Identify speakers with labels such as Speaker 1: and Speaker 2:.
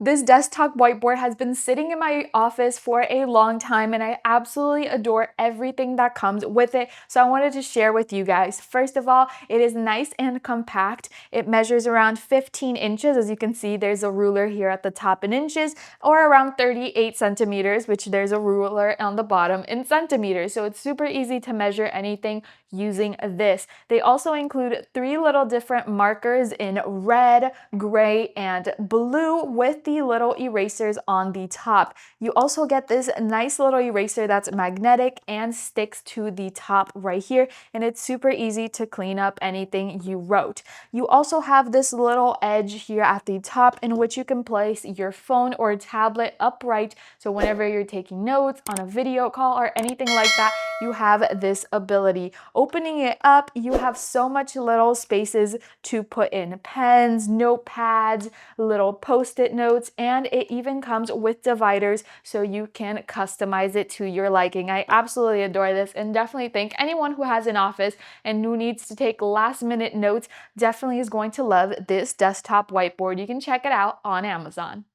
Speaker 1: This desktop whiteboard has been sitting in my office for a long time and I absolutely adore everything that comes with it. So I wanted to share with you guys. First of all, it is nice and compact. It measures around 15 inches. As you can see, there's a ruler here at the top in inches, or around 38 centimeters, which there's a ruler on the bottom in centimeters. So it's super easy to measure anything using this. They also include 3 little different markers in red, gray, and blue with the little erasers on the top. You also get this nice little eraser that's magnetic and sticks to the top right here, and it's super easy to clean up anything you wrote. You also have this little edge here at the top in which you can place your phone or tablet upright, so whenever you're taking notes on a video call or anything like that, you have this ability. Opening it up, you have so much little spaces to put in pens, notepads, little post-it notes, and it even comes with dividers so you can customize it to your liking. I absolutely adore this and definitely think anyone who has an office and who needs to take last-minute notes definitely is going to love this desktop whiteboard. You can check it out on Amazon.